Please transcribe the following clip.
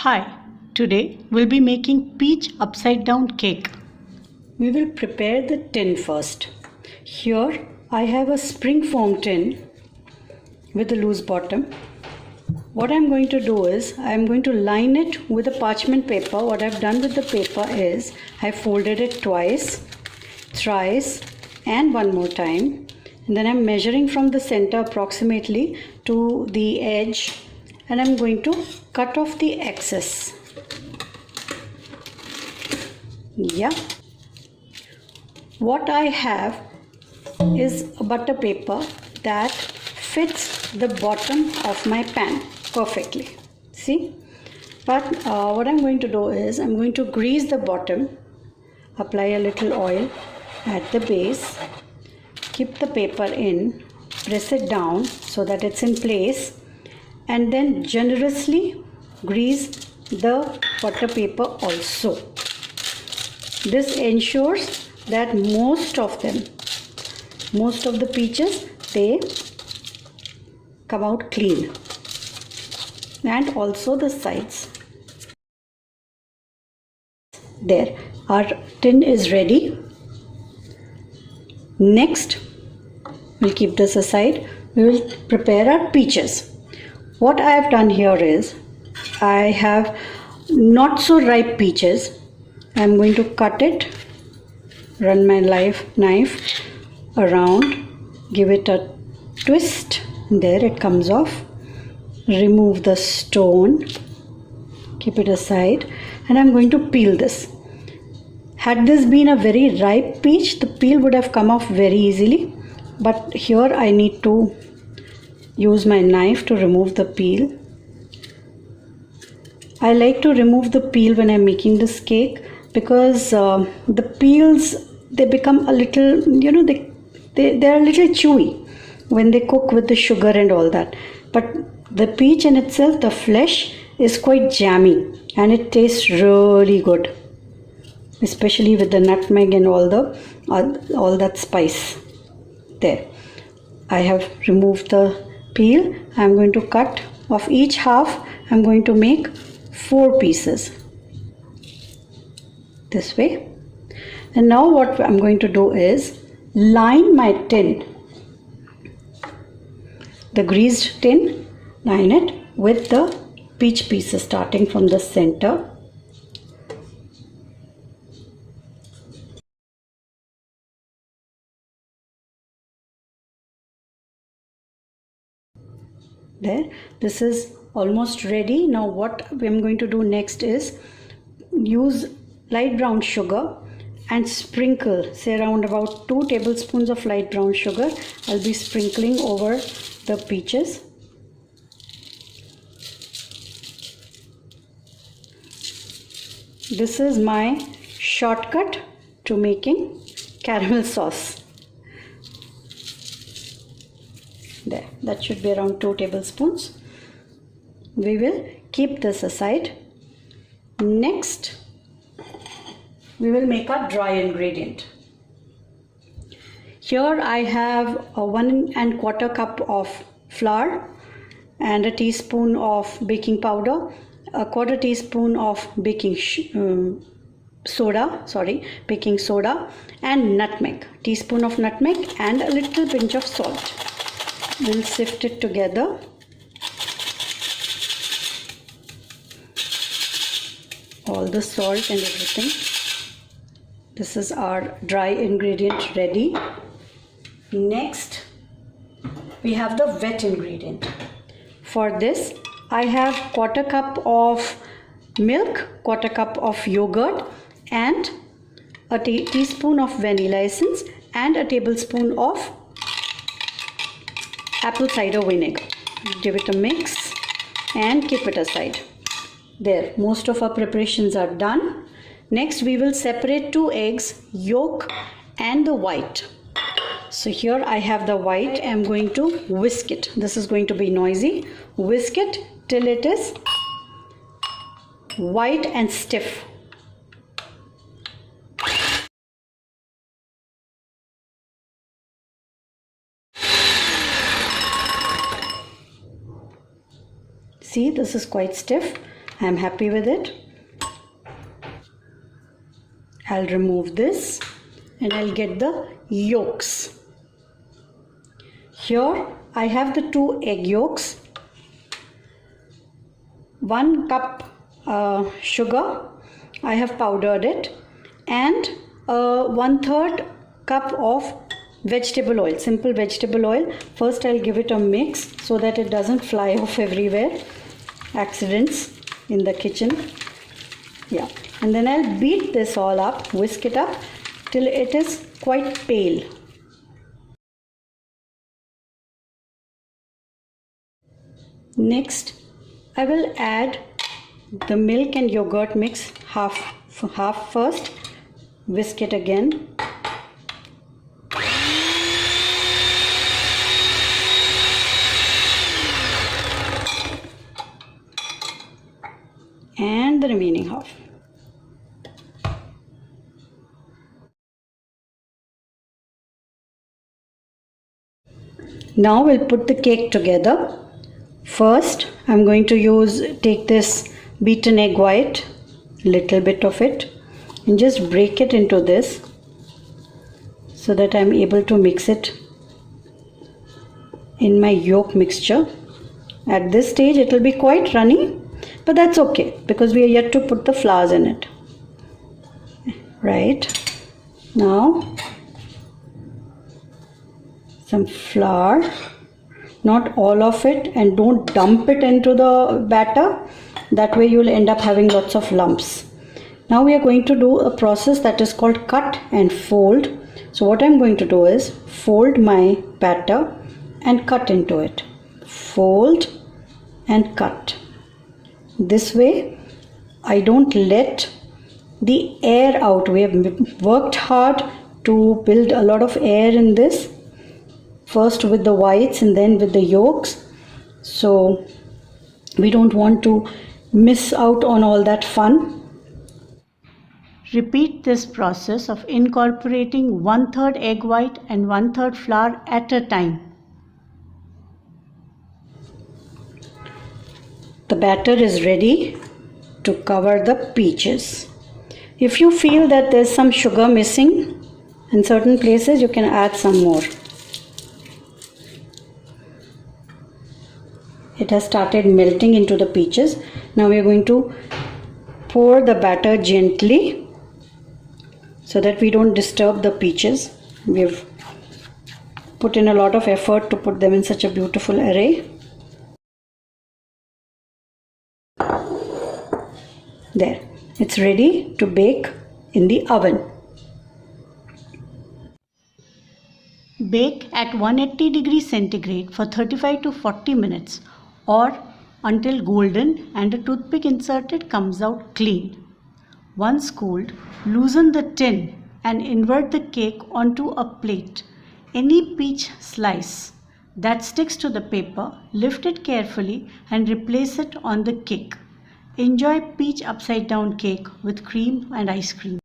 Hi, today we'll be making peach upside down cake. We will prepare the tin first. Here I have a spring foam tin with a loose bottom. What I'm going to do is I'm going to line it with a parchment paper. What I've done with the paper is I folded it twice, thrice and one more time. And then I'm measuring from the center approximately to the edge, and I'm going to cut off the excess. Yeah. What I have is a butter paper that fits the bottom of my pan perfectly. See? But what I'm going to do is I'm going to grease the bottom, apply a little oil at the base, keep the paper in, press it down so that it's in place, and then generously grease the butter paper also. This ensures that most of the peaches, they come out clean, and also the sides. There, our tin is ready. Next, we'll keep this aside. We will prepare our peaches. What I have done here is I have not so ripe peaches. I'm going to cut it, run my knife around, give it a twist. There it comes off. Remove the stone, keep it aside, and I'm going to peel this. Had this been a very ripe peach, the peel would have come off very easily, but here I need to use my knife to remove the peel. I like to remove the peel when I'm making this cake because the peels, they become a little, they're a little chewy when they cook with the sugar and all that. But the peach in itself, the flesh is quite jammy and it tastes really good, especially with the nutmeg and all that spice. There, I have removed the peel. I'm going to cut off each half. I'm going to make 4 pieces this way. And now what I'm going to do is line my tin, the greased tin, line it with the peach pieces starting from the center. There, this is almost ready. Now what I'm going to do next is use light brown sugar and sprinkle, say around about 2 tablespoons of light brown sugar. I'll be sprinkling over the peaches. This is my shortcut to making caramel sauce. There, that should be around 2 tablespoons. We will keep this aside. Next, we will make our dry ingredient. Here I have a 1 1/4 cup of flour and a teaspoon of baking powder, a 1/4 teaspoon of baking soda, and nutmeg, teaspoon of nutmeg, and a little pinch of salt. We'll sift it together. All the salt and everything. This is our dry ingredient ready. Next, we have the wet ingredient. For this, I have 1/4 cup of milk, 1/4 cup of yogurt, and a teaspoon of vanilla essence and a tablespoon of apple cider vinegar. Give it a mix and keep it aside. There, most of our preparations are done. Next, we will separate 2 eggs, yolk and the white. So here I have the white. I'm going to whisk it. This is going to be noisy. Whisk it till it is white and stiff. See, this is quite stiff. I'm happy with it. I'll remove this and I'll get the yolks. Here I have the 2 egg yolks, 1 cup sugar, I have powdered it, and 1/3 cup of vegetable oil, simple vegetable oil. First I'll give it a mix so that it doesn't fly off everywhere, accidents in the kitchen. Yeah, and then I'll beat this all up, whisk it up till it is quite pale. Next I will add the milk and yogurt mix half first, whisk it again. And the remaining half. Now we'll put the cake together. First I'm going to take this beaten egg white, little bit of it, and just break it into this so that I'm able to mix it in my yolk mixture. At this stage it will be quite runny, but that's okay because we are yet to put the flowers in it. Right, now some flour, not all of it, and don't dump it into the batter, that way you will end up having lots of lumps. Now we are going to do a process that is called cut and fold. So what I'm going to do is fold my batter and cut into it. Fold and cut. This way I don't let the air out. We have worked hard to build a lot of air in this, first with the whites and then with the yolks, so we don't want to miss out on all that fun. Repeat this process of incorporating 1/3 egg white and 1/3 flour at a time. The batter is ready to cover the peaches. If you feel that there's some sugar missing in certain places, you can add some more. It has started melting into the peaches. Now we are going to pour the batter gently so that we don't disturb the peaches. We've put in a lot of effort to put them in such a beautiful array. There, it's ready to bake in the oven. Bake at 180 degrees centigrade for 35 to 40 minutes or until golden and a toothpick inserted comes out clean. Once cooled, loosen the tin and invert the cake onto a plate. Any peach slice that sticks to the paper, lift it carefully and replace it on the cake. Enjoy peach upside down cake with cream and ice cream.